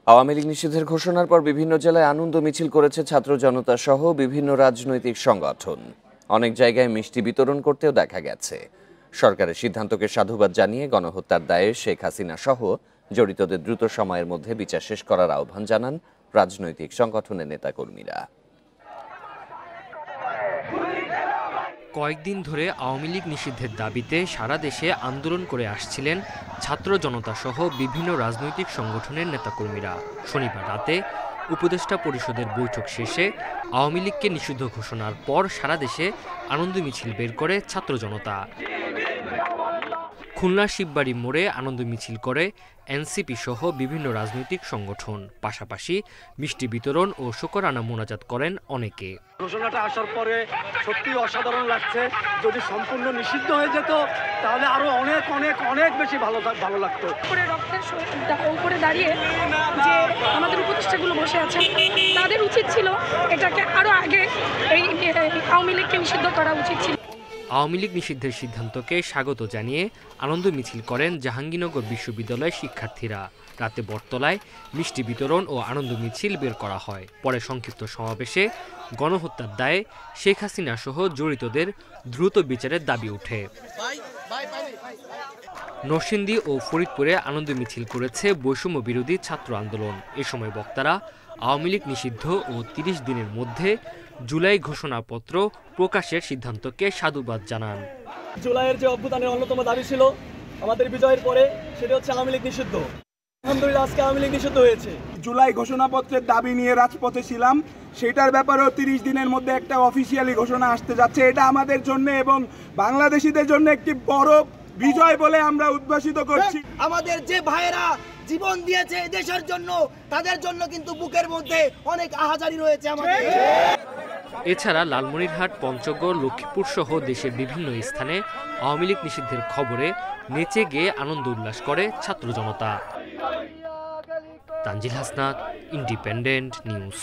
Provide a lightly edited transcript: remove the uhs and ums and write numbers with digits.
আওয়ামী লীগ নিষিদ্ধের ঘোষণার পর বিভিন্ন জেলায় আনন্দ মিছিল করেছে ছাত্র জনতা সহ বিভিন্ন রাজনৈতিক সংগঠন। অনেক জায়গায় মিষ্টি বিতরণ করতেও দেখা গেছে। সরকারের সিদ্ধান্তকে সাধুবাদ জানিয়ে গণহত্যার দায়ে শেখ হাসিনা সহ জড়িতদের দ্রুত সময়ের মধ্যে বিচার শেষ করার আহ্বান জানান রাজনৈতিক সংগঠনের নেতাকর্মীরা। কয়েকদিন ধরে আওয়ামী লীগ নিষিদ্ধের দাবিতে সারা দেশে আন্দোলন করে আসছিলেন ছাত্র জনতা সহ বিভিন্ন রাজনৈতিক সংগঠনের নেতাকর্মীরা। শনিবার রাতে উপদেষ্টা পরিষদের বৈঠক শেষে আওয়ামী লীগকে নিষিদ্ধ ঘোষণার পর সারা দেশে আনন্দ মিছিল বের করে ছাত্র জনতা। খুলনা শিববাড়ি মোড়ে আনন্দ মিছিল করে এনসিপি সহ বিভিন্ন রাজনৈতিক সংগঠন। পাশাপাশি মিষ্টি বিতরণ ও শুকরানা মোনাজাত করেন অনেকে। ঘোষণাটা আসার পরে সত্যি অসাধারণ লাগছে। যদি সম্পূর্ণ নিষিদ্ধ হয়ে যেত তাহলে আরো অনেক অনেক অনেক বেশি ভালো লাগতো। রক্তের উপরে দাঁড়িয়ে যে আমাদের উপদেষ্টাগুলো বসে আছেন তাদের উচিত ছিল এটাকে আরো আগে এই আওয়ামী লীগকে নিষিদ্ধ করা উচিত ছিল। আওয়ামী লীগ নিষিদ্ধের সিদ্ধান্তকে স্বাগত জানিয়ে আনন্দ মিছিল করেন জাহাঙ্গীরনগর বিশ্ববিদ্যালয়ের শিক্ষার্থীরা। রাতে বটতলায় মিষ্টি বিতরণ ও আনন্দ মিছিল বের করা হয়। পরে সংক্ষিপ্ত সমাবেশে গণহত্যার দায়ে শেখ হাসিনা সহ জড়িতদের দ্রুত বিচারের দাবি ওঠে। নরসিংদী ও ফরিদপুরে আনন্দ মিছিল করেছে বৈষম্য বিরোধী ছাত্র আন্দোলন। এ সময় বক্তারা আওয়ামী লীগ নিষিদ্ধ ও ৩০ দিনের মধ্যে জুলাই ঘোষণাপত্র প্রকাশের সিদ্ধান্তকে সাধুবাদ জানান। জুলাইয়ের যে অভ্যুত্থানের অন্যতম দাবি ছিল আমাদের বিজয়ের পরে, সেটা হচ্ছে আওয়ামী লীগ নিষিদ্ধ। আলহামদুলিল্লাহ আজকে আওয়ামী লীগ নিষিদ্ধ হয়েছে। জুলাই ঘোষণাপত্রের দাবি নিয়ে রাজপথে ছিলাম, সেটার ব্যাপারেও ৩০ দিনের মধ্যে একটা অফিসিয়ালি ঘোষণা আসতে যাচ্ছে। এটা আমাদের জন্য এবং বাংলাদেশিদের জন্য একটি বড় বিজয় বলে আমরা উদ্ভাসিত করছি। আমাদের যে ভাইয়েরা জীবন দিয়েছে দেশের জন্য, তাদের জন্য কিন্তু বুকের মধ্যে অনেক আহাজারি রয়েছে আমাদের। এছাড়া লালমনিরহাট, পঞ্চগড়, লক্ষ্মীপুর সহ দেশের বিভিন্ন স্থানে আওয়ামী লীগ নিষিদ্ধের খবরে নেচে গেয়ে আনন্দ উল্লাস করে ছাত্র জনতা। Tanzil Hasnat, independent news.